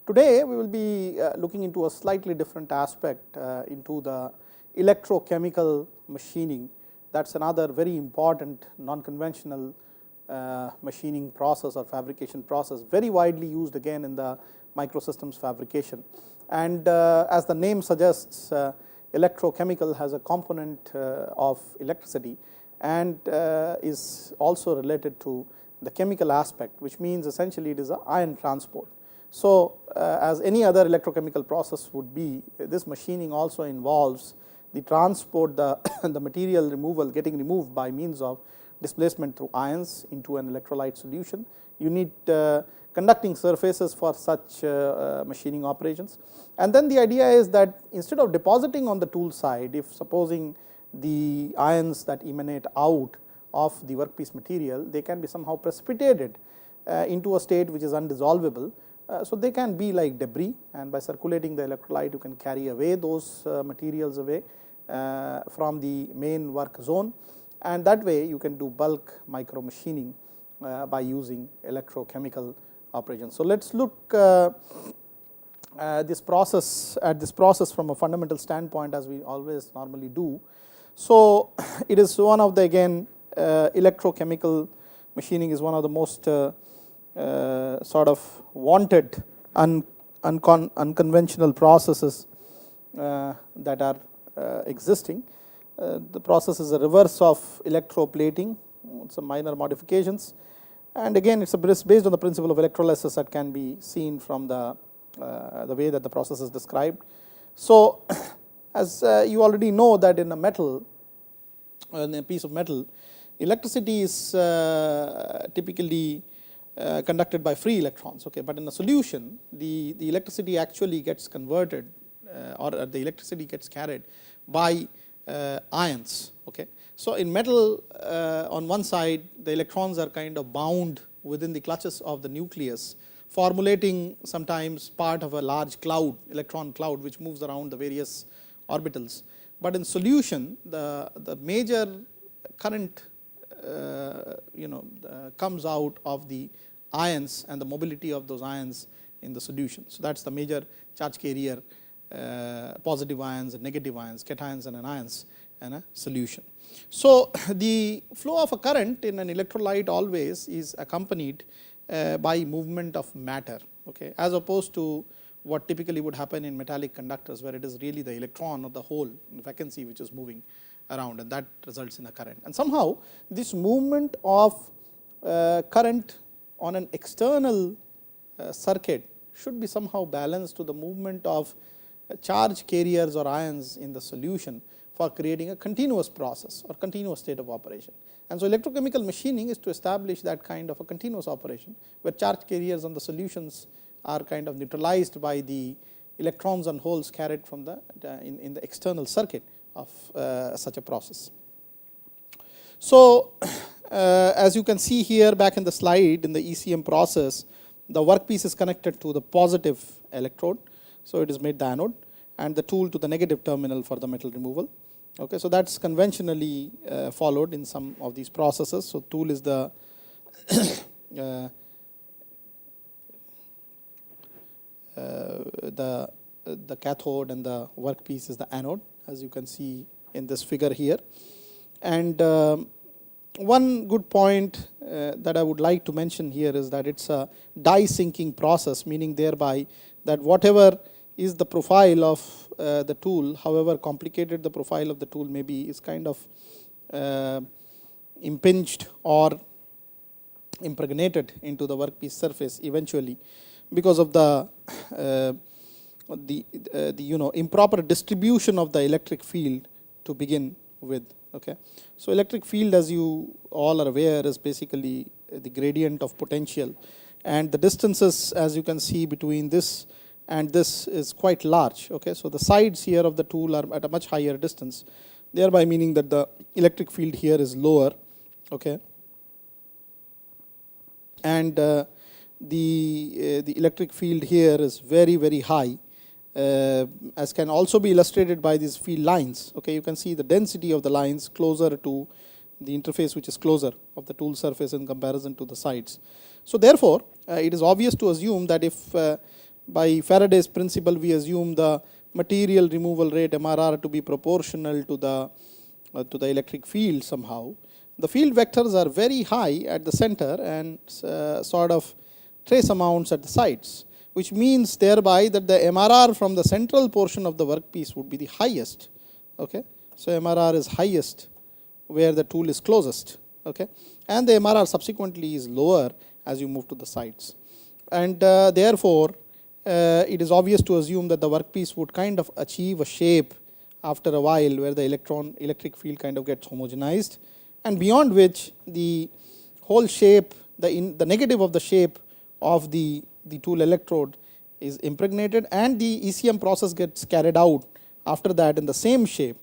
Today, we will be looking into a slightly different aspect into the electrochemical machining. That is another very important non-conventional machining process or fabrication process, very widely used again in the microsystems fabrication. And as the name suggests, electrochemical has a component of electricity and is also related to the chemical aspect, which means essentially it is an ion transport. So, as any other electrochemical process would be, this machining also involves the transport, the material removal getting removed by means of displacement through ions into an electrolyte solution. You need conducting surfaces for such machining operations. And then the idea is that instead of depositing on the tool side, if supposing the ions that emanate out of the workpiece material, they can be somehow precipitated into a state which is undissolvable. So, they can be like debris, and by circulating the electrolyte you can carry away those materials away from the main work zone, and that way you can do bulk micro machining by using electrochemical operations. So, let us look this process from a fundamental standpoint, as we always normally do. So, it is one of the again electrochemical machining is one of the most sort of wanted unconventional processes that are existing. The process is a reverse of electroplating, some minor modifications, and again it is based on the principle of electrolysis that can be seen from the way that the process is described. So, as you already know that in a metal, in a piece of metal, electricity is typically conducted by free electrons, okay. But in a solution, the electricity actually gets converted or the electricity gets carried by ions, okay. So, in metal on one side, the electrons are kind of bound within the clutches of the nucleus, formulating sometimes part of a large cloud, electron cloud, which moves around the various orbitals. But in solution, the major current comes out of the ions and the mobility of those ions in the solution. So, that is the major charge carrier, positive ions and negative ions, cations and anions in a solution. So, the flow of a current in an electrolyte always is accompanied by movement of matter, okay, as opposed to what typically would happen in metallic conductors, where it is really the electron or the hole vacancy which is moving around, and that results in a current. And somehow this movement of current on an external circuit should be somehow balanced to the movement of charge carriers or ions in the solution for creating a continuous process or continuous state of operation. And so, electrochemical machining is to establish that kind of a continuous operation, where charge carriers on the solutions are kind of neutralized by the electrons and holes carried from the in the external circuit of such a process. So, as you can see here back in the slide, in the ECM process, the workpiece is connected to the positive electrode. So, it is made the anode, and the tool to the negative terminal for the metal removal. Okay, so, that is conventionally followed in some of these processes. So, tool is the the cathode, and the workpiece is the anode, as you can see in this figure here. And one good point that I would like to mention here is that it is a die sinking process, meaning thereby that whatever is the profile of the tool, however complicated the profile of the tool may be, is kind of impinged or impregnated into the workpiece surface eventually, because of the improper distribution of the electric field to begin with. Okay. So, electric field, as you all are aware, is basically the gradient of potential, and the distances, as you can see, between this and this is quite large. Okay. So, the sides here of the tool are at a much higher distance, thereby meaning that the electric field here is lower. Okay. And the electric field here is very, very high as can also be illustrated by these field lines. Okay, you can see the density of the lines closer to the interface, which is closer of the tool surface in comparison to the sides. So therefore, it is obvious to assume that if by Faraday's principle we assume the material removal rate MRR to be proportional to the electric field somehow, the field vectors are very high at the center and sort of trace amounts at the sides, which means thereby that the MRR from the central portion of the workpiece would be the highest. Okay, so MRR is highest where the tool is closest. Okay, and the MRR subsequently is lower as you move to the sides, and therefore it is obvious to assume that the workpiece would kind of achieve a shape after a while where the electric field kind of gets homogenized, and beyond which the whole shape, the negative of the shape of the tool electrode is impregnated, and the ECM process gets carried out after that in the same shape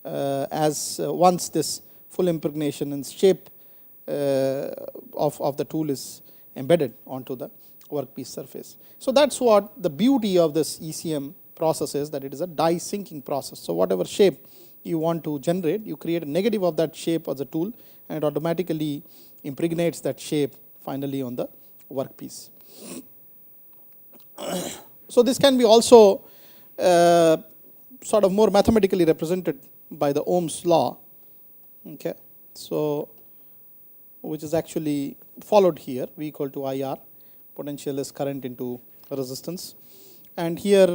as once this full impregnation and shape of the tool is embedded onto the workpiece surface. So that's what the beauty of this ECM process is, that it is a die sinking process. So whatever shape you want to generate, you create a negative of that shape as a tool, and it automatically impregnates that shape finally on the workpiece. So this can be also sort of more mathematically represented by the Ohm's law. Okay, so which is actually followed here, V equal to IR, potential is current into resistance, and here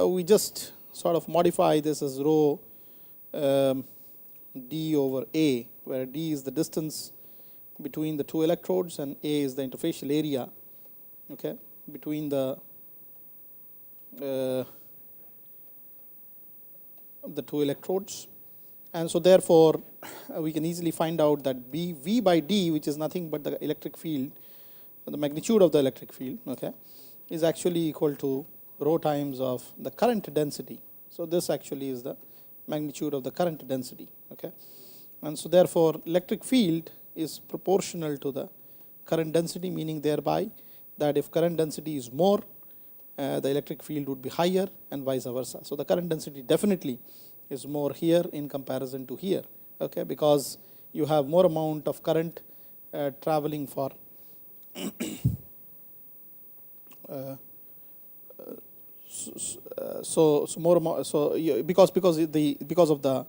we just sort of modify this as rho d over A, where d is the distance between the two electrodes and A is the interfacial area, okay, between the two electrodes. And so therefore we can easily find out that V by d, which is nothing but the electric field, the magnitude of the electric field, okay, is actually equal to rho times of the current density. So this actually is the magnitude of the current density. Okay, and so therefore electric field is proportional to the current density, meaning thereby that if current density is more, the electric field would be higher, and vice versa. So the current density definitely is more here in comparison to here, okay, because you have more amount of current traveling for because of the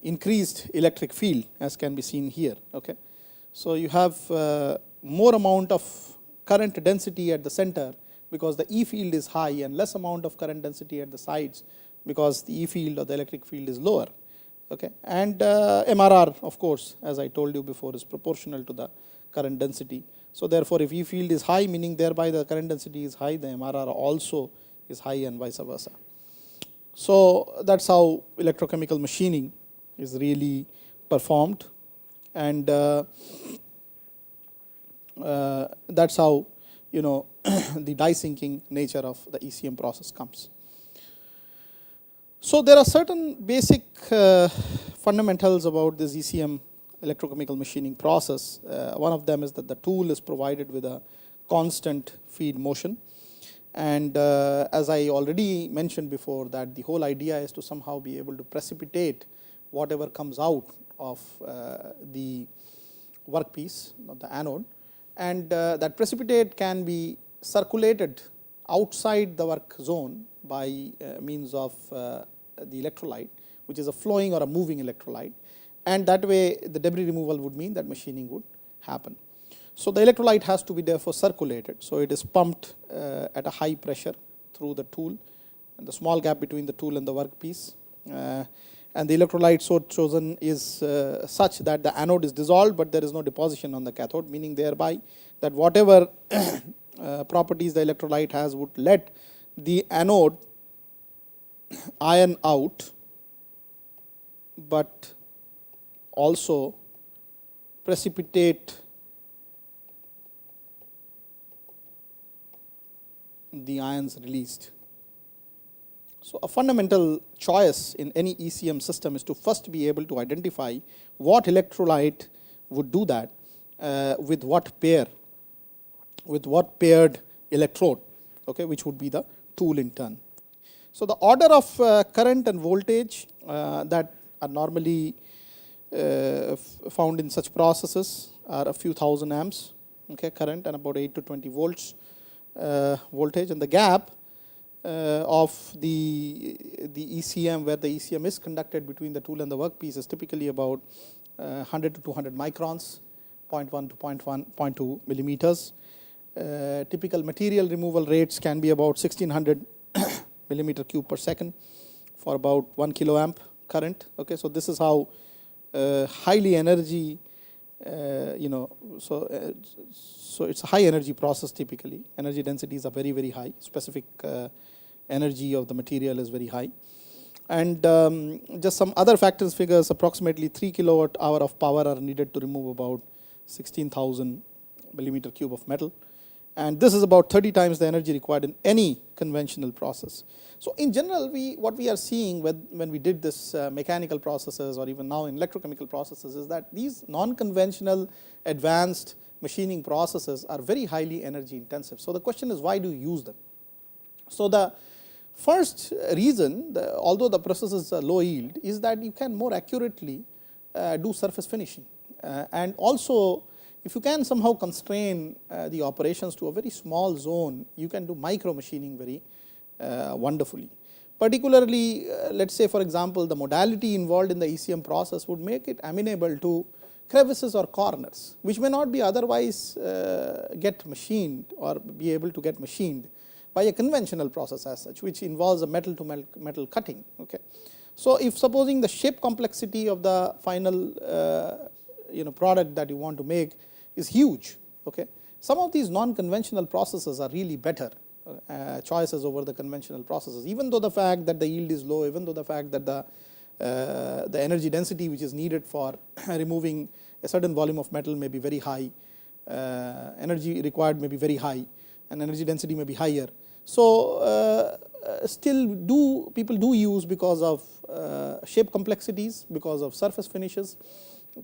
increased electric field, as can be seen here. Okay, so you have more amount of current density at the center because the E field is high, and less amount of current density at the sides because the E field or the electric field is lower. Okay, and MRR, of course, as I told you before, is proportional to the current density. So therefore, if E field is high, meaning thereby the current density is high, the MRR also is high, and vice versa. So that's how electrochemical machining is really performed, and that's how, you know, the die sinking nature of the ECM process comes. So there are certain basic fundamentals about this ECM electrochemical machining process. One of them is that the tool is provided with a constant feed motion, and as I already mentioned before, that the whole idea is to somehow be able to precipitate whatever comes out of the workpiece, the anode, and that precipitate can be circulated outside the work zone by means of the electrolyte, which is a flowing or a moving electrolyte, and that way the debris removal would mean that machining would happen. So the electrolyte has to be therefore circulated, so it is pumped at a high pressure through the tool and the small gap between the tool and the workpiece, and the electrolyte so chosen is such that the anode is dissolved, but there is no deposition on the cathode, meaning thereby that whatever properties the electrolyte has would let the anode iron out, but also precipitate the ions released. So a fundamental choice in any ECM system is to first be able to identify what electrolyte would do that with what pair, with what paired electrode, okay, which would be the tool in turn. So, the order of current and voltage that are normally found in such processes are a few thousand amps, okay, current, and about 8 to 20 volts voltage, and the gap of the ECM, where the ECM is conducted between the tool and the workpiece, is typically about 100 to 200 microns, 0.1 to 0.2 millimeters. Typical material removal rates can be about 1600 millimeter cube per second for about 1 kiloamp current. Okay, so this is how highly energy, so it's a high energy process typically. Energy densities are very, very high. Specific energy of the material is very high. And just some other factors figures, approximately 3 kilowatt hour of power are needed to remove about 16,000 millimeter cube of metal. And this is about 30 times the energy required in any conventional process. So in general, what we are seeing when we did this mechanical processes, or even now in electrochemical processes, is that these non-conventional advanced machining processes are very highly energy intensive. So the question is, why do you use them? So the first reason, although the processes are low yield, is that you can more accurately do surface finishing, and also if you can somehow constrain the operations to a very small zone, you can do micro machining very wonderfully. Particularly, let's say for example, the modality involved in the ECM process would make it amenable to crevices or corners, which may not be otherwise get machined or be able to get machined by a conventional process as such, which involves a metal to metal cutting. Okay. So if supposing the shape complexity of the final product that you want to make is huge, okay, some of these non-conventional processes are really better choices over the conventional processes, even though the fact that the yield is low, even though the fact that the energy density which is needed for removing a certain volume of metal may be very high, energy required may be very high, and energy density may be higher. So still people do use because of shape complexities, because of surface finishes.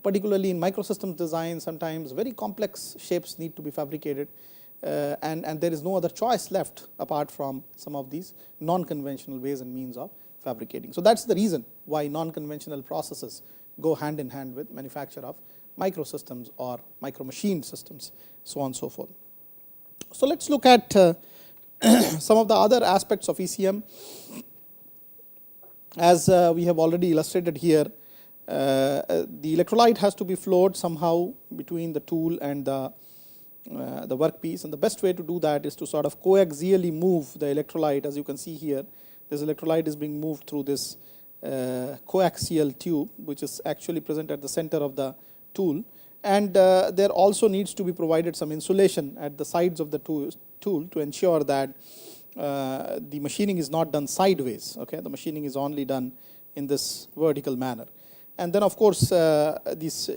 Particularly in microsystems design, sometimes very complex shapes need to be fabricated, and there is no other choice left apart from some of these non-conventional ways and means of fabricating. So that's the reason why non-conventional processes go hand in hand with manufacture of microsystems or micro machined systems, so on and so forth. So let's look at some of the other aspects of ECM. As we have already illustrated here, the electrolyte has to be flowed somehow between the tool and the workpiece, and the best way to do that is to sort of coaxially move the electrolyte. As you can see here, this electrolyte is being moved through this coaxial tube, which is actually present at the center of the tool, and there also needs to be provided some insulation at the sides of the tool to ensure that the machining is not done sideways. Okay, the machining is only done in this vertical manner. And then of course this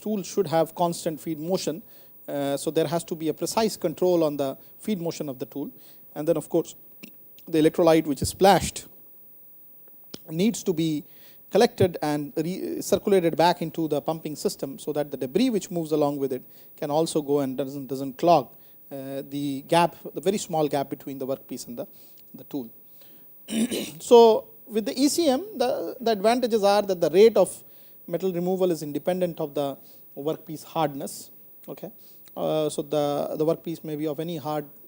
tool should have constant feed motion, so there has to be a precise control on the feed motion of the tool. And then of course the electrolyte which is splashed needs to be collected and circulated back into the pumping system, so that the debris which moves along with it can also go and doesn't clog the gap, the very small gap between the workpiece and the tool. So with the ECM, the advantages are that the rate of metal removal is independent of the workpiece hardness. Okay, so the workpiece may be of any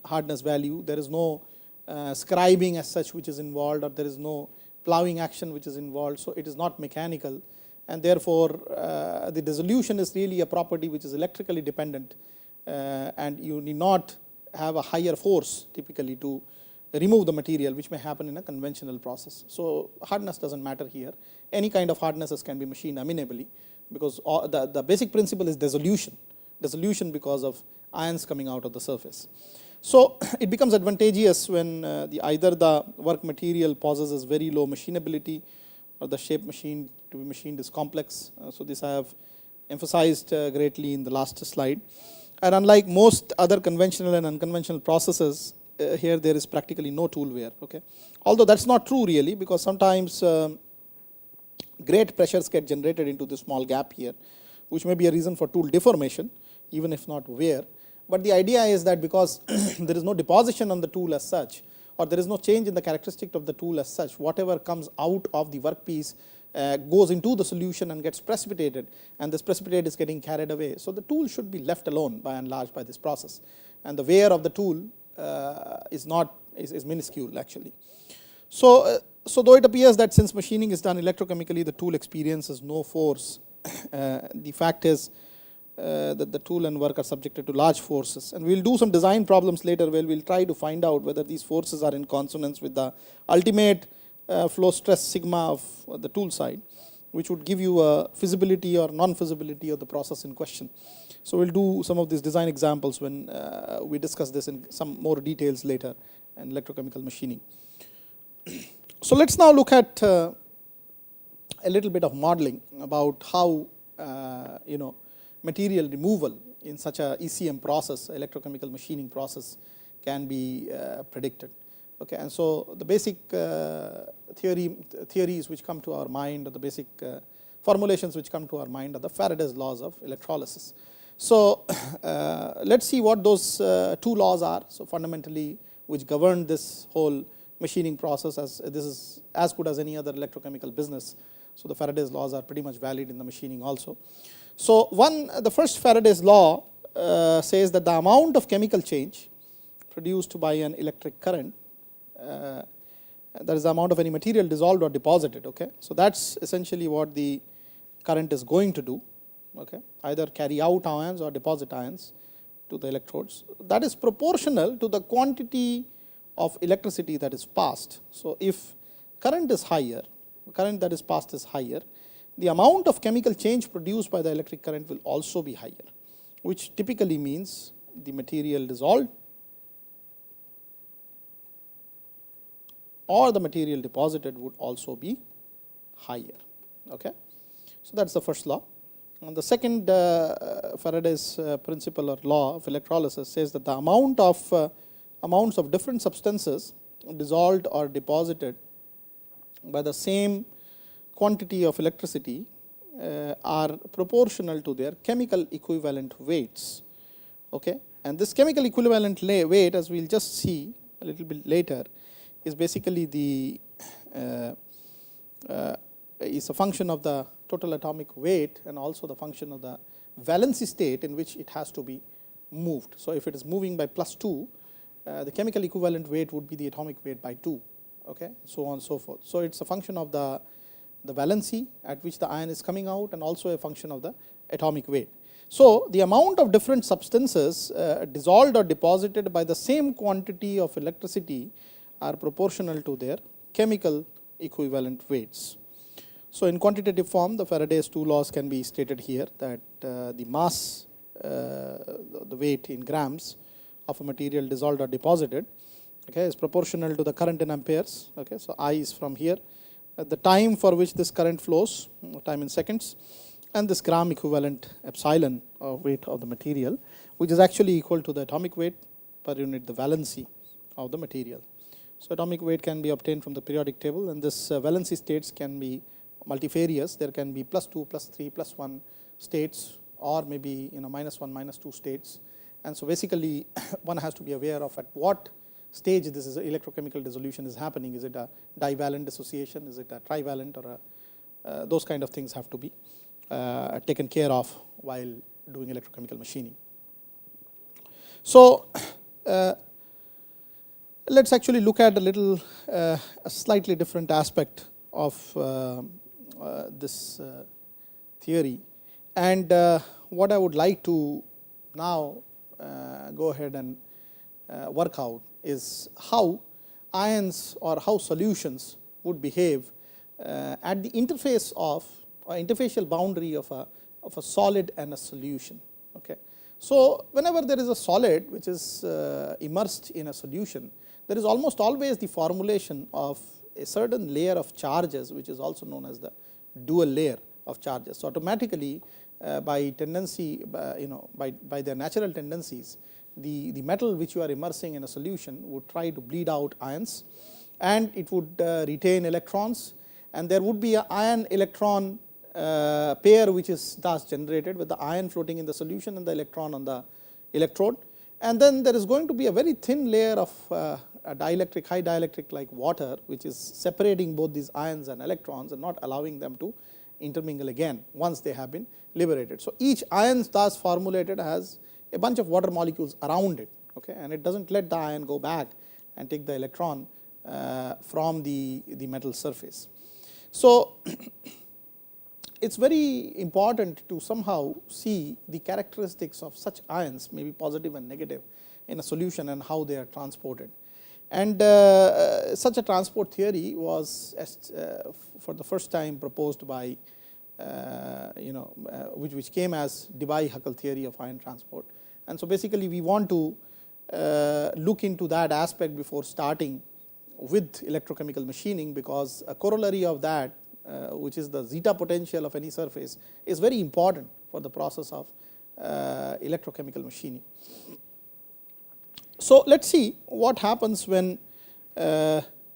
hardness value. There is no scribing as such which is involved, or there is no ploughing action which is involved. So it is not mechanical, and therefore the dissolution is really a property which is electrically dependent, and you need not have a higher force typically to remove the material, which may happen in a conventional process. So hardness doesn't matter here. Any kind of hardnesses can be machined amenably, because the basic principle is dissolution because of ions coming out of the surface. So it becomes advantageous when either the work material possesses very low machinability, or the shape machine to be machined is complex. So this I have emphasized greatly in the last slide. And unlike most other conventional and unconventional processes, here there is practically no tool wear. Okay, although that's not true really, because sometimes great pressures get generated into this small gap here, which may be a reason for tool deformation, even if not wear. But the idea is that because there is no deposition on the tool as such, or there is no change in the characteristic of the tool as such. Whatever comes out of the workpiece goes into the solution and gets precipitated, and this precipitate is getting carried away. So, the tool should be left alone by and large by this process, and the wear of the tool is minuscule actually. So, though it appears that since machining is done electrochemically, the tool experiences no force, the fact is that the tool and work are subjected to large forces, and we will do some design problems later where we will try to find out whether these forces are in consonance with the ultimate flow stress sigma of the tool side, which would give you a feasibility or non-feasibility of the process in question. So, we will do some of these design examples when we discuss this in some more details later in electrochemical machining. So, let us now look at a little bit of modeling about how material removal in such a ECM process, electrochemical machining process, can be predicted. Okay, and so the basic theories which come to our mind, or the basic formulations which come to our mind, are the Faraday's laws of electrolysis. So, let us see what those two laws are. So, fundamentally, which govern this whole machining process, as this is as good as any other electrochemical business. So, the Faraday's laws are pretty much valid in the machining also. So, the first Faraday's law says that the amount of chemical change produced by an electric current, that is the amount of any material dissolved or deposited. Okay. So, that is essentially what the current is going to do, okay, either carry out ions or deposit ions to the electrodes. That is proportional to the quantity of electricity that is passed. So, if current is higher, current that is passed is higher, the amount of chemical change produced by the electric current will also be higher, which typically means the material dissolved or the material deposited would also be higher. Okay. So, that is the first law. And the second Faraday's principle or law of electrolysis says that the amounts of different substances dissolved or deposited by the same quantity of electricity are proportional to their chemical equivalent weights. Okay. And this chemical equivalent weight, as we will just see a little bit later, is basically the is a function of the total atomic weight and also the function of the valency state in which it has to be moved. So, if it is moving by +2, the chemical equivalent weight would be the atomic weight by 2, okay, so on and so forth. So, it is a function of the valency at which the ion is coming out and also a function of the atomic weight. So, the amount of different substances dissolved or deposited by the same quantity of electricity are proportional to their chemical equivalent weights. So, in quantitative form, the Faraday's two laws can be stated here, that the mass, the weight in grams of a material dissolved or deposited, okay, is proportional to the current in amperes. Okay. So, I is from here, the time for which this current flows, time in seconds, and this gram equivalent epsilon of weight of the material, which is actually equal to the atomic weight per unit the valency of the material. So, atomic weight can be obtained from the periodic table, and this valency states can be multifarious. There can be +2, +3, +1 states, or maybe -1, -2 states. And so, basically one has to be aware of at what stage this is electrochemical dissolution is happening. Is it a divalent dissociation? Is it a trivalent? Or those kind of things have to be taken care of while doing electrochemical machining. So, let us actually look at a slightly different aspect of this theory, and what I would like to now go ahead and work out is how ions or how solutions would behave at the interface of or interfacial boundary of a solid and a solution. Okay. So, whenever there is a solid which is immersed in a solution, there is almost always the formulation of a certain layer of charges, which is also known as the dual layer of charges. So, automatically by tendency, by their natural tendencies, the metal which you are immersing in a solution would try to bleed out ions, and it would retain electrons, and there would be an ion electron pair which is thus generated with the ion floating in the solution and the electron on the electrode. And then there is going to be a very thin layer of a dielectric, high dielectric like water, which is separating both these ions and electrons and not allowing them to intermingle again once they have been liberated. So, each ion thus formulated has a bunch of water molecules around it, okay, and it does not let the ion go back and take the electron from the metal surface. So, it is very important to somehow see the characteristics of such ions, maybe positive and negative, in a solution and how they are transported. And such a transport theory was for the first time proposed by which came as Debye-Huckel theory of ion transport. And so, basically we want to look into that aspect before starting with electrochemical machining, because a corollary of that, which is the zeta potential of any surface, is very important for the process of electrochemical machining. So, let us see what happens when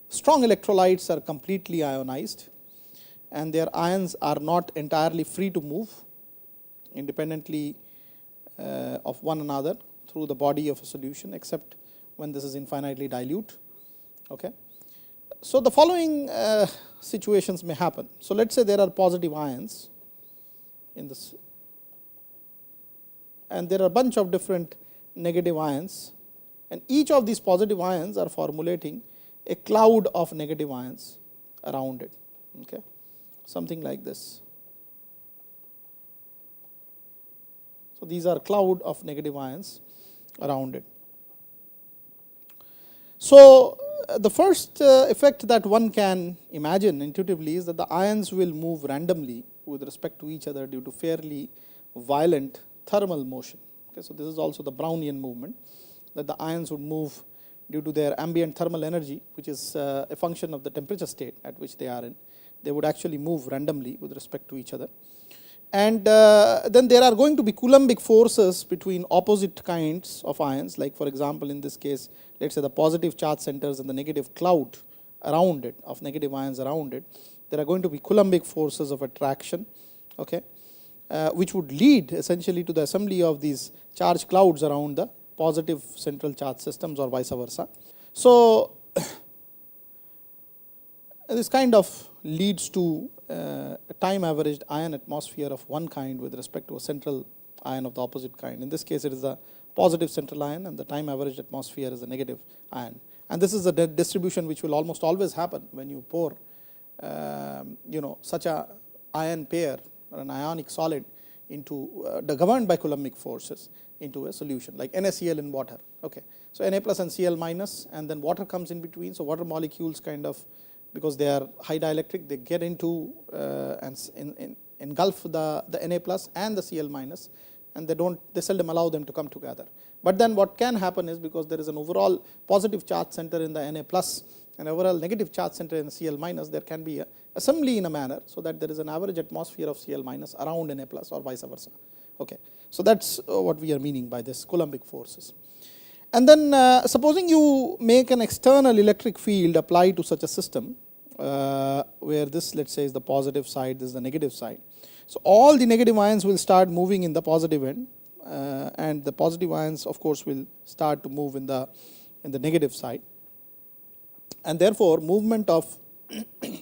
strong electrolytes are completely ionized and their ions are not entirely free to move independently of one another through the body of a solution, except when this is infinitely dilute. Okay. So, the following situations may happen. So, let us say there are positive ions in this, and there are a bunch of different negative ions, and each of these positive ions are formulating a cloud of negative ions around it, okay, something like this. So, these are cloud of negative ions around it. So, the first effect that one can imagine intuitively is that the ions will move randomly with respect to each other due to fairly violent thermal motion. Okay, so, this is also the Brownian movement, that the ions would move due to their ambient thermal energy, which is a function of the temperature state at which they are in. They would actually move randomly with respect to each other. And then there are going to be Coulombic forces between opposite kinds of ions, like for example, in this case, let us say the positive charge centers and the negative cloud around it, of negative ions around it. There are going to be Coulombic forces of attraction, okay, which would lead essentially to the assembly of these charge clouds around the positive central charge systems or vice versa. So, this kind of leads to a time averaged ion atmosphere of one kind with respect to a central ion of the opposite kind. In this case, it is a positive central ion, and the time averaged atmosphere is a negative ion. And this is a distribution which will almost always happen when you pour such a ion pair or an ionic solid into governed by Coulombic forces into a solution, like NaCl in water. Okay. So, Na plus and Cl minus, and then water comes in between. So, water molecules kind of, because they are high dielectric, they get into and engulf the Na plus and the Cl minus, and they seldom allow them to come together. But then what can happen is, because there is an overall positive charge center in the Na plus and overall negative charge center in the Cl minus, there can be a assembly in a manner, so that there is an average atmosphere of Cl minus around Na plus or vice versa. Okay. So, that is what we are meaning by this Coulombic forces. And then supposing you make an external electric field applied to such a system, where this, let us say, is the positive side, this is the negative side. So, all the negative ions will start moving in the positive end, and the positive ions of course will start to move in the negative side, and therefore movement of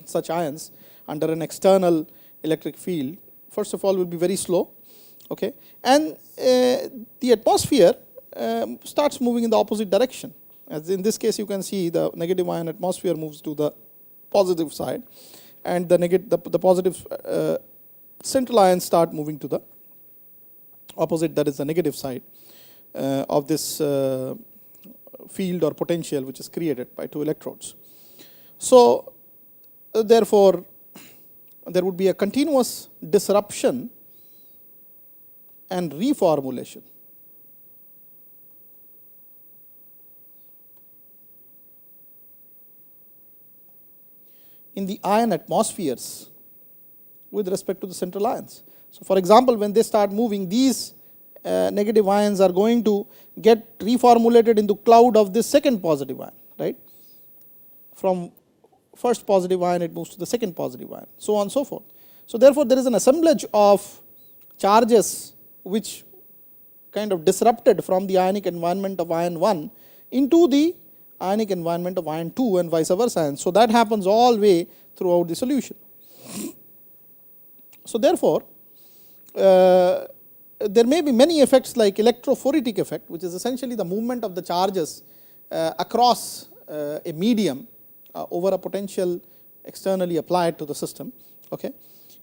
such ions under an external electric field first of all will be very slow, okay, and the atmosphere starts moving in the opposite direction. As in this case, you can see the negative ion atmosphere moves to the positive side, and the positive central ions start moving to the opposite, that is the negative side of this field or potential which is created by two electrodes. So, therefore, there would be a continuous disruption and reformulation in the ion atmospheres with respect to the central ions. So, for example, when they start moving, these negative ions are going to get reformulated into cloud of this second positive ion, right. From first positive ion it moves to the second positive ion, so on and so forth. So, therefore, there is an assemblage of charges which kind of disrupted from the ionic environment of ion 1 into the ionic environment of ion 2 and vice versa. And so that happens all way throughout the solution. So therefore, there may be many effects like electrophoretic effect, which is essentially the movement of the charges across a medium over a potential externally applied to the system. Okay.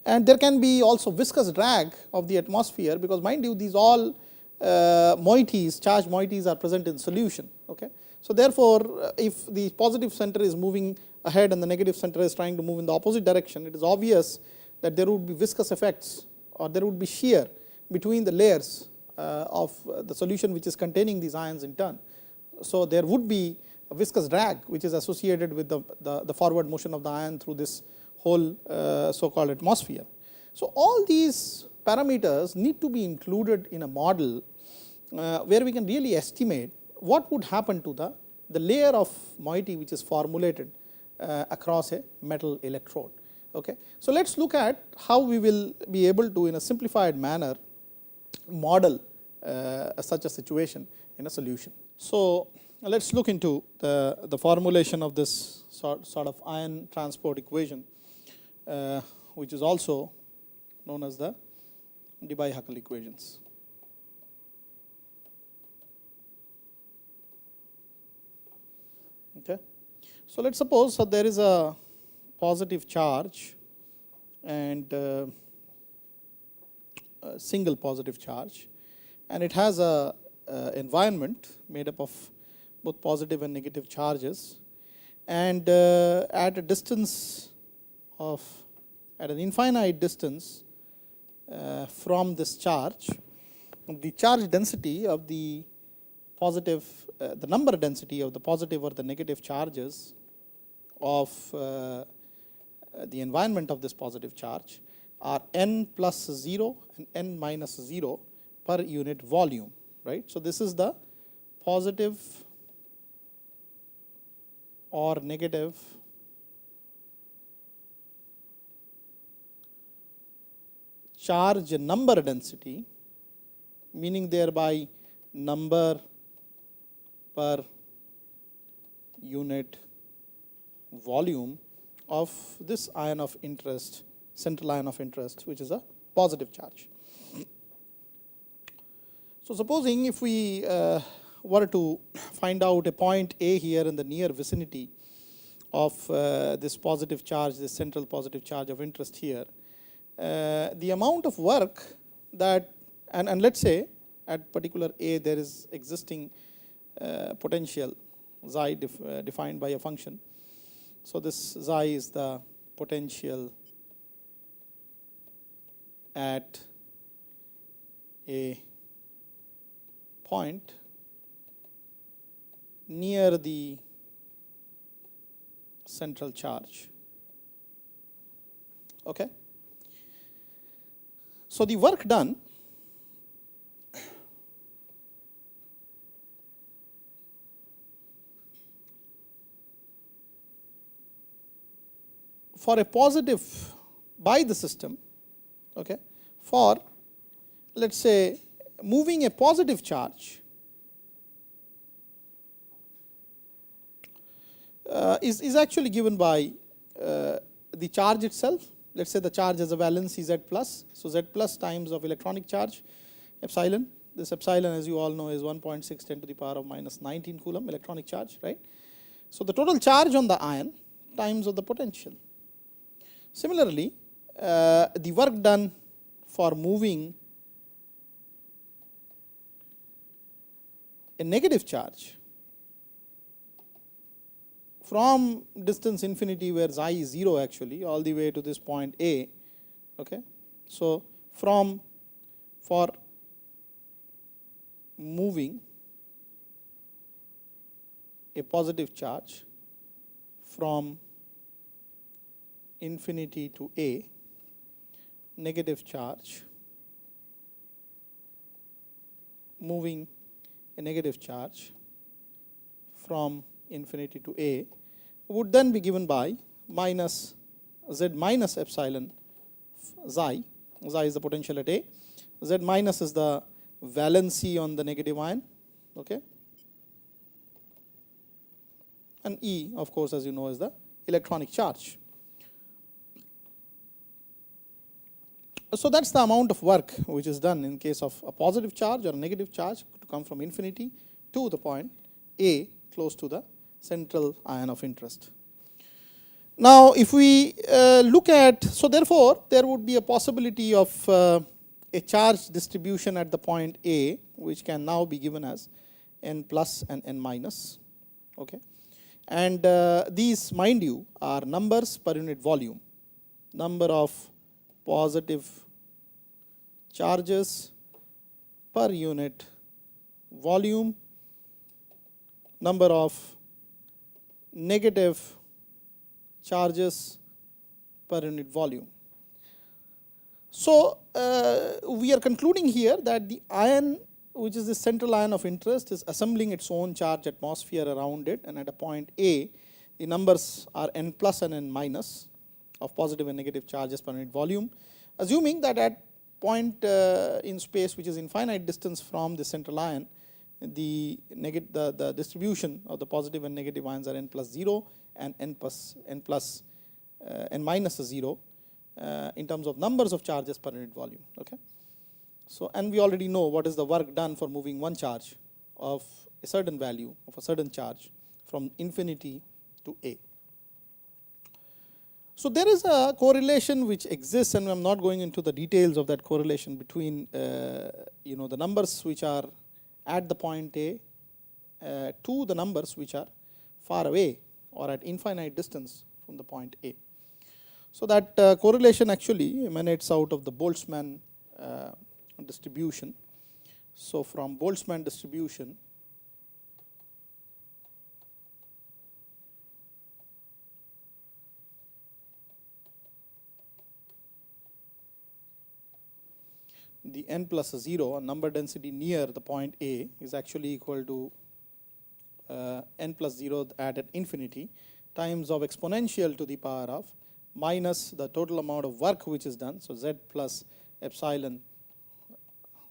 And there can be also viscous drag of the atmosphere, because mind you, these all moieties, charged moieties are present in solution. Okay. So therefore, if the positive center is moving ahead and the negative center is trying to move in the opposite direction, it is obvious that there would be viscous effects, or there would be shear between the layers of the solution which is containing these ions in turn. So there would be a viscous drag which is associated with the forward motion of the ion through this whole so-called atmosphere. So all these parameters need to be included in a model where we can really estimate what would happen to the layer of moiety which is formulated across a metal electrode. Okay. So let us look at how we will be able to, in a simplified manner, model such a situation in a solution. So let us look into the formulation of this sort of ion transport equation, which is also known as the Debye-Huckel equations. Okay. So let us suppose there is a positive charge and a single positive charge, and it has a environment made up of both positive and negative charges, and at a distance of, at an infinite distance from this charge, the charge density of the positive, the number density of the positive or the negative charges of the environment of this positive charge are n plus 0 and n minus 0 per unit volume, right. So this is the positive or negative charge number density, meaning thereby number per unit volume of this ion of interest, central ion of interest, which is a positive charge. So supposing if we were to find out a point A here in the near vicinity of this positive charge, this central positive charge of interest here, the amount of work that, and let us say at particular A there is existing potential xi defined by a function. So this xi is the potential at a point near the central charge. Okay. So the work done for a positive by the system, okay, for let us say moving a positive charge is actually given by the charge itself. Let us say the charge has a valency Z plus, so Z plus times of electronic charge epsilon. This epsilon, as you all know, is 1.6 10 to the power of minus 19 coulomb electronic charge, right. So the total charge on the ion times of the potential. Similarly, the work done for moving a negative charge from distance infinity where xi is 0 actually all the way to this point A. Okay. So for moving a positive charge from infinity to A, negative charge moving a negative charge from infinity to A would then be given by minus Z minus epsilon xi. Xi is the potential at A. Z minus is the valency on the negative ion. Okay. and E of course as you know is the electronic charge. So that is the amount of work which is done in case of a positive charge or a negative charge to come from infinity to the point A close to the central ion of interest. Now if we look at, so therefore there would be a possibility of a charge distribution at the point A which can now be given as n plus and n minus, okay. And these mind you are numbers per unit volume, number of positive charges per unit volume, number of negative charges per unit volume. So we are concluding here that the ion which is the central ion of interest is assembling its own charge atmosphere around it, and at a point A the numbers are n plus and n minus of positive and negative charges per unit volume, assuming that at point in space which is infinite distance from the central ion, the distribution of the positive and negative ions are n plus 0 and n minus 0 in terms of numbers of charges per unit volume, okay. So and we already know what is the work done for moving one charge of a certain value of a certain charge from infinity to A. So there is a correlation which exists, and I am not going into the details of that correlation between the numbers which are at the point A to the numbers which are far away or at infinite distance from the point A. So that correlation actually emanates out of the Boltzmann distribution. So from Boltzmann distribution, the n plus 0 number density near the point A is actually equal to n plus 0 at infinity times of exponential to the power of minus the total amount of work which is done, so z plus epsilon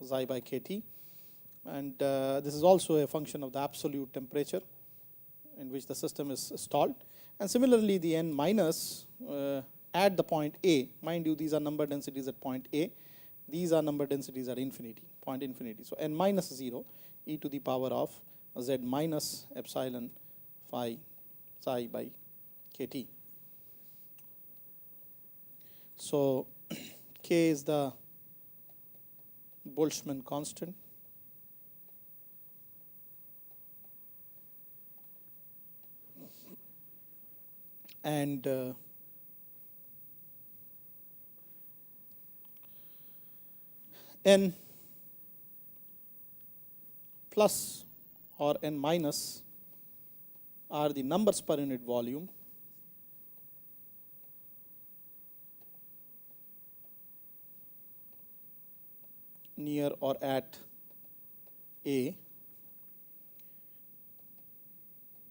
xi by kt, and this is also a function of the absolute temperature in which the system is stalled. And similarly the n minus at the point A, mind you these are number densities at point A, these are number densities at infinity, point infinity. So n minus 0 e to the power of z minus epsilon phi psi by kt. So k is the Boltzmann constant, and n plus or n minus are the numbers per unit volume near or at A,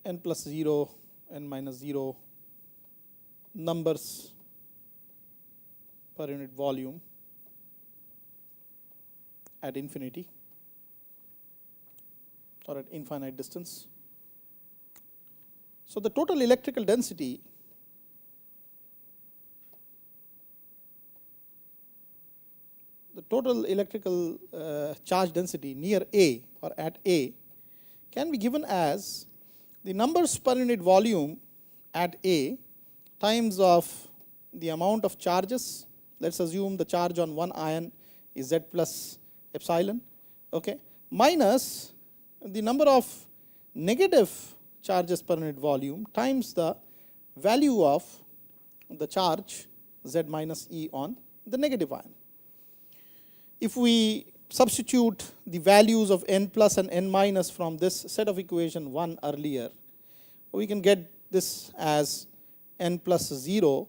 n plus 0, n minus 0 numbers per unit volume at infinity or at infinite distance. So the total electrical density charge density near A or at A can be given as the numbers per unit volume at A times of the amount of charges. Let us assume the charge on one ion is Z plus epsilon, okay, minus the number of negative charges per unit volume times the value of the charge Z minus E on the negative ion. If we substitute the values of n plus and n minus from this set of equation 1 earlier, we can get this as n plus 0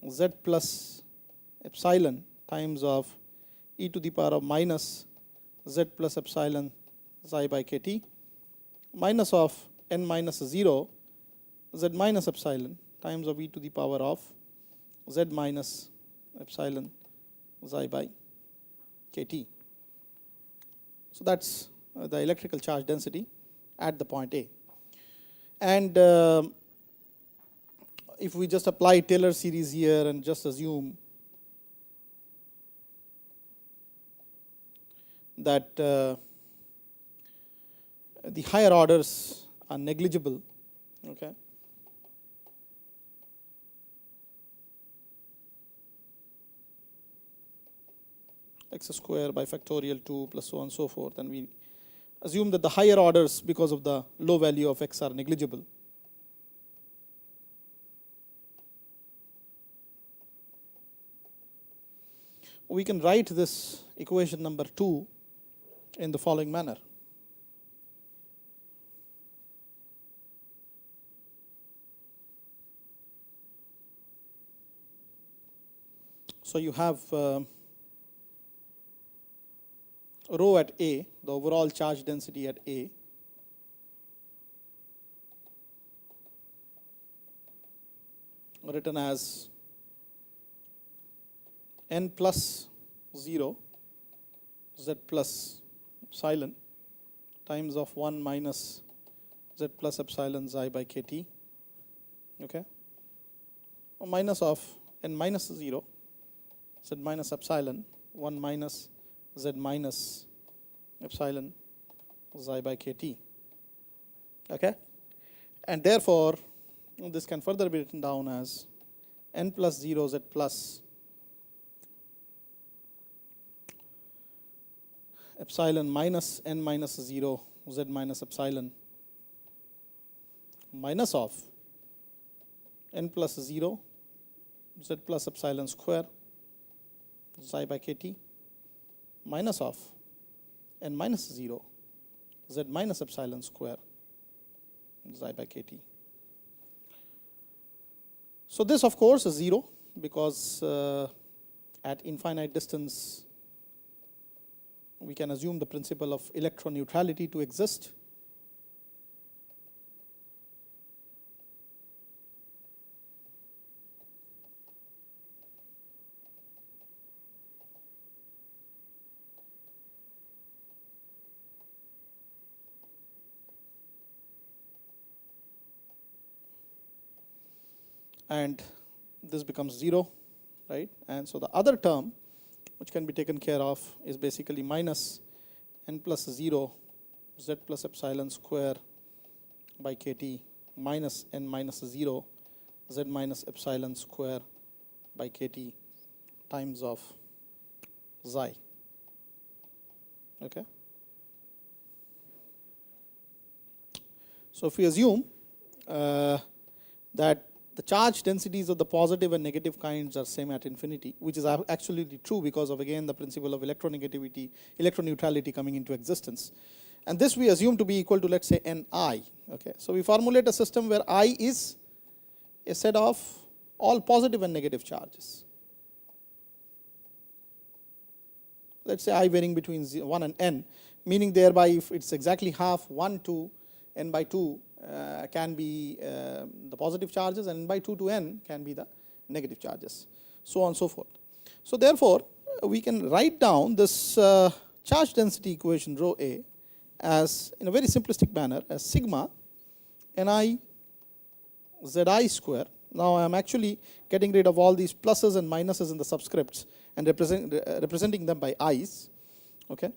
z plus epsilon times of e to the power of minus z plus epsilon psi by kt minus of n minus 0 z minus epsilon times of e to the power of z minus epsilon xi by kt. So that's the electrical charge density at the point A. And if we just apply Taylor series here and just assume that the higher orders are negligible, okay, x square by factorial 2 plus so on and so forth, and we assume that the higher orders, because of the low value of x, are negligible. We can write this equation number 2 in the following manner. So you have rho at A, the overall charge density at A, written as n plus 0 z plus epsilon times of 1 minus z plus epsilon xi by kt, okay, or minus of n minus 0 z minus epsilon 1 minus z minus epsilon xi by kt, okay. And therefore this can further be written down as n plus 0 z plus epsilon minus n minus 0 z minus epsilon minus of n plus 0 z plus epsilon square xi by kt minus of n minus 0 z minus epsilon square xi by kt. So this of course is 0, because at infinite distance we can assume the principle of electroneutrality to exist. And this becomes 0, right? And so the other term which can be taken care of is basically minus n plus 0 z plus epsilon square by kt minus n minus 0 z minus epsilon square by kt times of xi, okay. So if we assume that the charge densities of the positive and negative kinds are same at infinity, which is actually true because of again the principle of electronegativity, electroneutrality coming into existence. And this we assume to be equal to, let's say, Ni. Okay. So we formulate a system where I is a set of all positive and negative charges. Let's say I varying between 1 and n, meaning thereby if it's exactly half, 1 to n by 2 can be the positive charges, and n by 2 to n can be the negative charges, so on and so forth. So therefore we can write down this charge density equation rho A as, in a very simplistic manner, as sigma Ni Zi square. Now I am actually getting rid of all these pluses and minuses in the subscripts and representing them by i's, okay.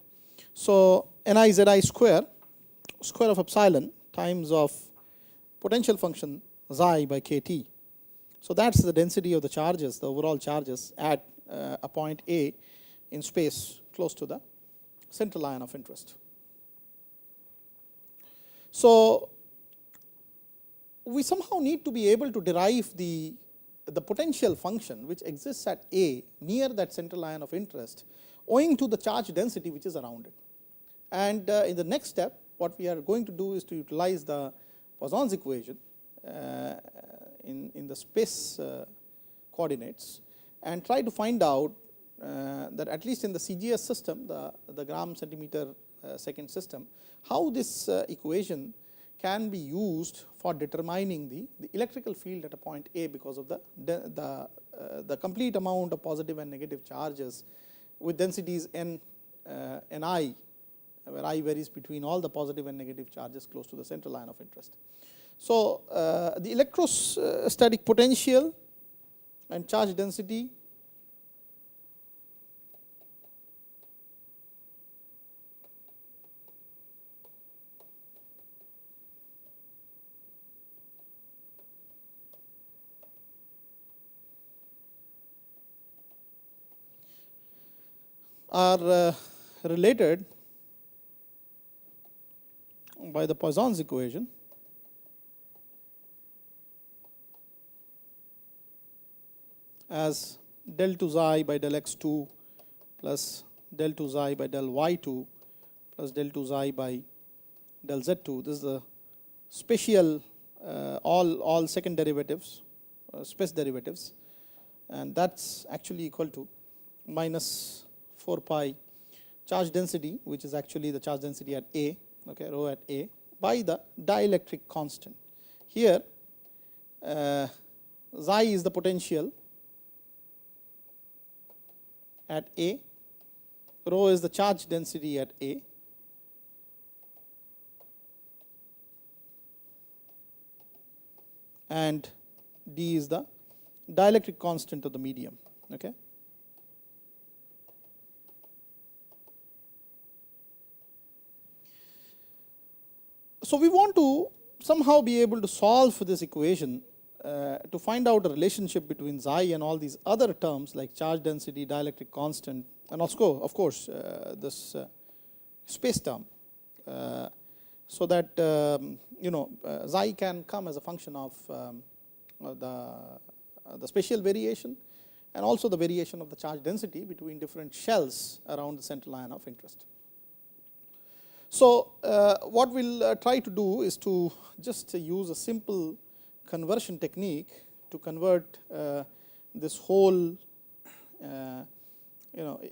So Ni Zi square of epsilon times of potential function xi by kt. So that's the density of the charges, the overall charges at a point A in space close to the central ion of interest. So we somehow need to be able to derive the potential function which exists at A near that central ion of interest owing to the charge density which is around it. And in the next step, what we are going to do is to utilize the Poisson's equation in the space coordinates and try to find out that at least in the CGS system, the gram centimeter second system, how this equation can be used for determining the electrical field at a point A because of the complete amount of positive and negative charges with densities n I, where I varies between all the positive and negative charges close to the central ion of interest. So, the electrostatic potential and charge density are related by the Poisson's equation as del 2 xi by del x2 plus del 2 xi by del y2 plus del 2 xi by del z2. This is the spatial all second derivatives, space derivatives, and that's actually equal to minus 4 pi charge density, which is actually the charge density at A, okay, rho at A, by the dielectric constant. Here xi is the potential at A, rho is the charge density at A, and d is the dielectric constant of the medium. Okay. So, we want to somehow be able to solve this equation to find out a relationship between xi and all these other terms like charge density, dielectric constant, and also of course this space term, so that xi can come as a function of the spatial variation and also the variation of the charge density between different shells around the central ion of interest. So, what we will try to do is to just use a simple conversion technique to convert this whole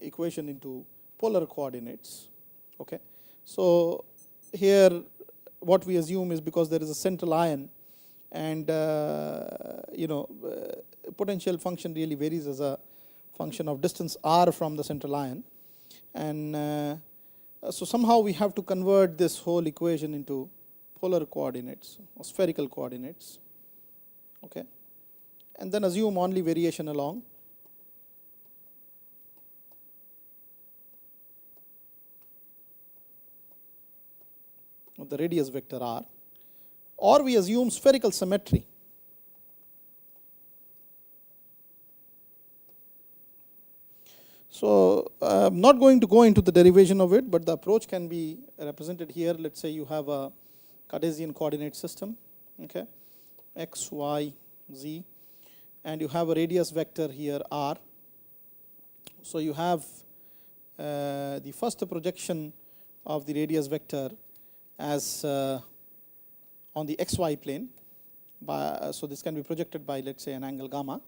equation into polar coordinates. Okay. So, here what we assume is, because there is a central ion and potential function really varies as a function of distance r from the central ion, and so somehow we have to convert this whole equation into polar coordinates or spherical coordinates, okay, and then assume only variation along the radius vector r, or we assume spherical symmetry. So, I am not going to go into the derivation of it, but the approach can be represented here. Let us say you have a Cartesian coordinate system, okay, x, y, z, and you have a radius vector here r. So, you have the first projection of the radius vector as on the xy plane. So, this can be projected by, let us say, an angle gamma.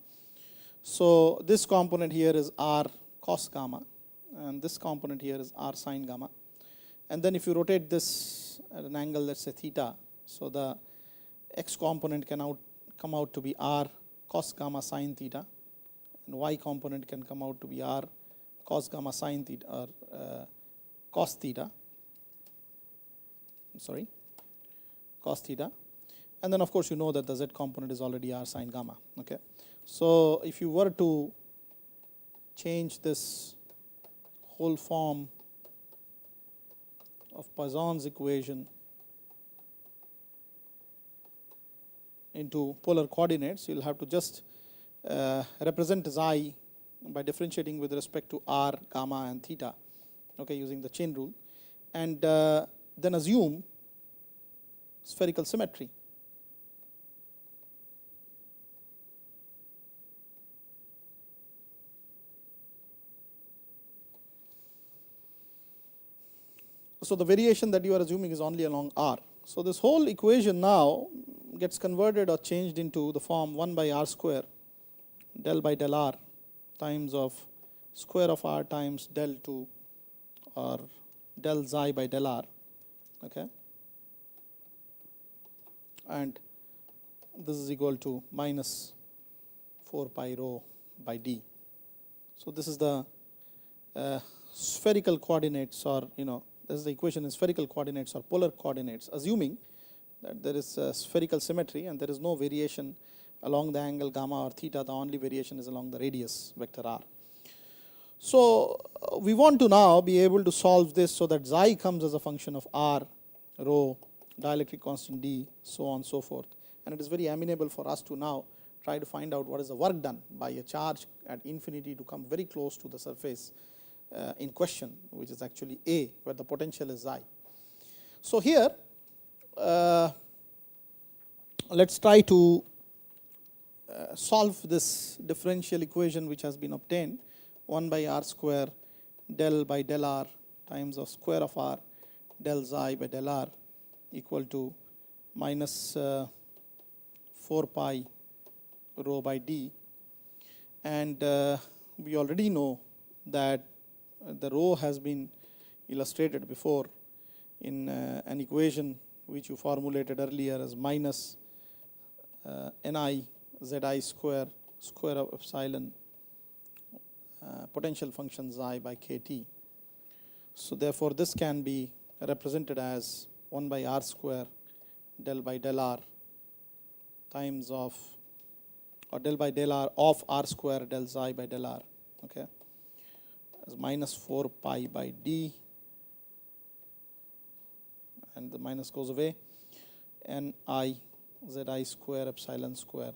So, this component here is r cos gamma, and this component here is r sin gamma, and then if you rotate this at an angle, let us say theta, so the x component can come out to be r cos gamma sin theta, and y component can come out to be r cos gamma sin theta, or cos theta, cos theta, and then of course you know that the z component is already r sin gamma. Okay. So, if you were to change this whole form of Poisson's equation into polar coordinates, you will have to just represent xi by differentiating with respect to r, gamma, and theta, okay, using the chain rule, and then assume spherical symmetry. So, the variation that you are assuming is only along r. So, this whole equation now gets converted or changed into the form 1 by r square del by del r times of square of r times del 2 or del xi by del r, okay, and this is equal to minus 4 pi rho by d. So, this is the spherical coordinates, or this is the equation in spherical coordinates or polar coordinates, assuming that there is a spherical symmetry and there is no variation along the angle gamma or theta. The only variation is along the radius vector r. So we want to now be able to solve this so that xi comes as a function of r, rho, dielectric constant d, so on and so forth. And it is very amenable for us to now try to find out what is the work done by a charge at infinity to come very close to the surface in question, which is actually A, where the potential is xi. So here let's try to solve this differential equation which has been obtained, 1 by r square del by del r times of square of r del xi by del r equal to minus 4 pi rho by d. And we already know that the rho has been illustrated before in an equation which you formulated earlier as minus ni zi square of epsilon potential function xi by kt. So therefore this can be represented as 1 by r square del by del r times of, or del by del r of r square del xi by del r, okay, as minus 4 pi by d, and the minus goes away, n I zi square epsilon square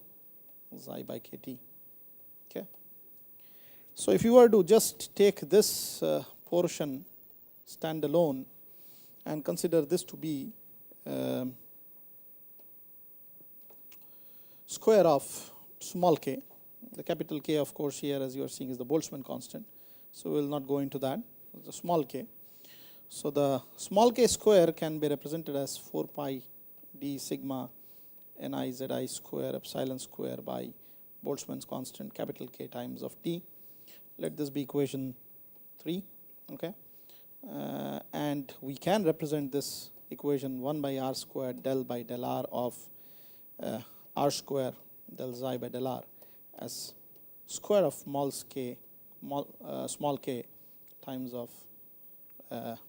xi by kt. Okay. So if you were to just take this portion standalone and consider this to be square of small k, the capital K of course here as you are seeing is the Boltzmann constant, so we will not go into that, the small k. So the small k square can be represented as 4 pi d sigma ni zi square epsilon square by Boltzmann's constant capital K times of t. Let this be equation 3, okay, and we can represent this equation 1 by r square del by del r of r square del xi by del r as square of small k times of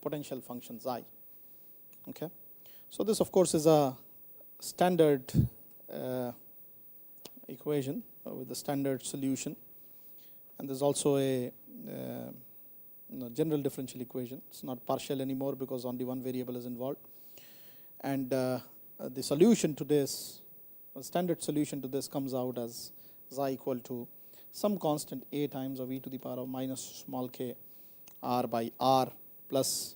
potential function xi. Okay. So this of course is a standard equation with the standard solution, and there's also a general differential equation. It's not partial anymore because only one variable is involved, and the solution to this, the standard solution to this comes out as xi equal to some constant a times of e to the power of minus small k r by r plus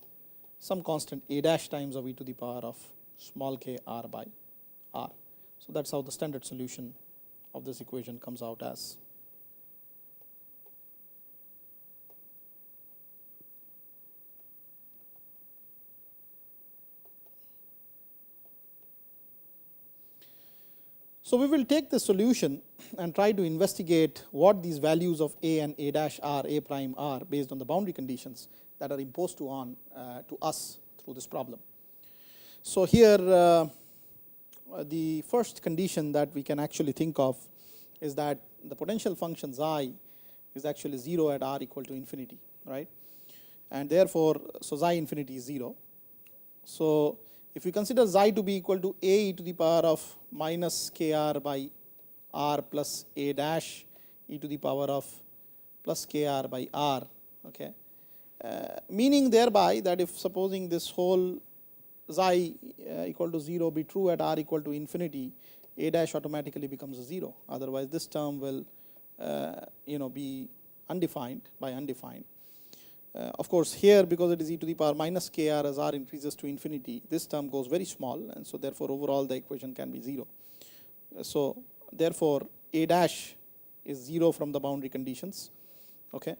some constant a dash times of e to the power of small k r by r. So that's how the standard solution of this equation comes out as. So we will take the solution and try to investigate what these values of a and a dash r, a prime r, based on the boundary conditions that are imposed to us through this problem. So here the first condition that we can actually think of is that the potential function xi is actually 0 at r equal to infinity, right? And therefore, so xi infinity is 0. So if we consider xi to be equal to a e to the power of minus kr by r plus a dash e to the power of plus kr by r, okay, meaning thereby that if supposing this whole xi equal to 0 be true at r equal to infinity, a dash automatically becomes a 0. Otherwise this term will be undefined by undefined. Of course here, because it is e to the power minus kr as r increases to infinity, this term goes very small, and so therefore overall the equation can be 0. So therefore a dash is 0 from the boundary conditions, okay,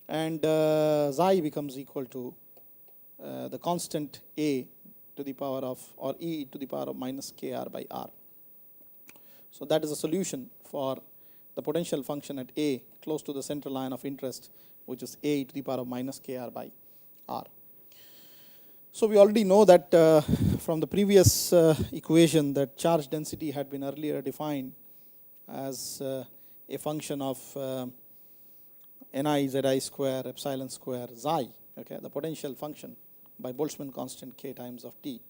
and xi becomes equal to the constant a to the power of, or e to the power of minus kr by r. So that is a solution for the potential function at a close to the central line of interest, which is a to the power of minus kr by r. So we already know that from the previous equation that charge density had been earlier defined as a function of ni zi square epsilon square xi, okay, the potential function by Boltzmann constant k times of t,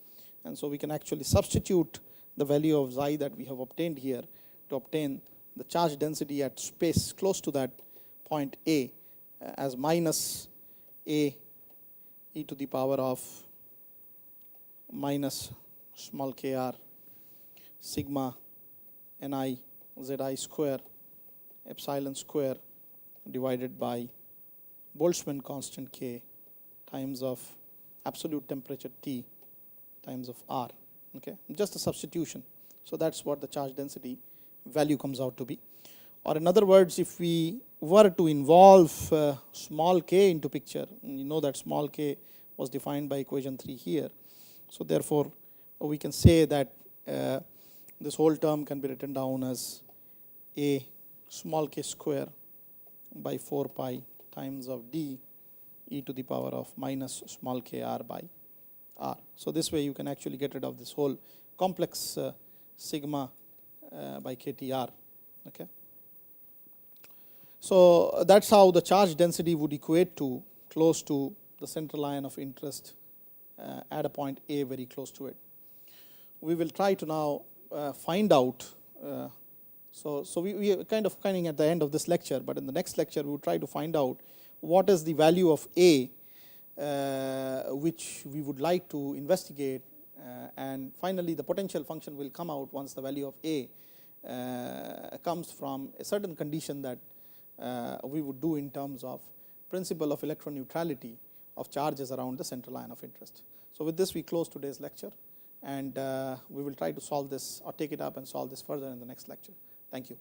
and so we can actually substitute the value of xi that we have obtained here to obtain the charge density at space close to that point A as minus A e to the power of minus small kr sigma ni zi square epsilon square divided by Boltzmann constant K times of absolute temperature T times of R. Okay, just a substitution. So that's what the charge density value comes out to be. Or in other words, if we were to involve small k into picture, you know that small k was defined by equation 3 here. So therefore, we can say that this whole term can be written down as a small k square by 4 pi times of d e to the power of minus small k r by r. So this way you can actually get rid of this whole complex sigma by ktr. Okay. So that's how the charge density would equate to close to the central line of interest at a point A very close to it. We will try to now find out. So we are kind of coming at the end of this lecture, but in the next lecture we will try to find out what is the value of A which we would like to investigate, and finally the potential function will come out once the value of A comes from a certain condition that we would do in terms of principle of electroneutrality of charges around the central line of interest. So with this we close today's lecture, and we will try to solve this or take it up and solve this further in the next lecture. Thank you.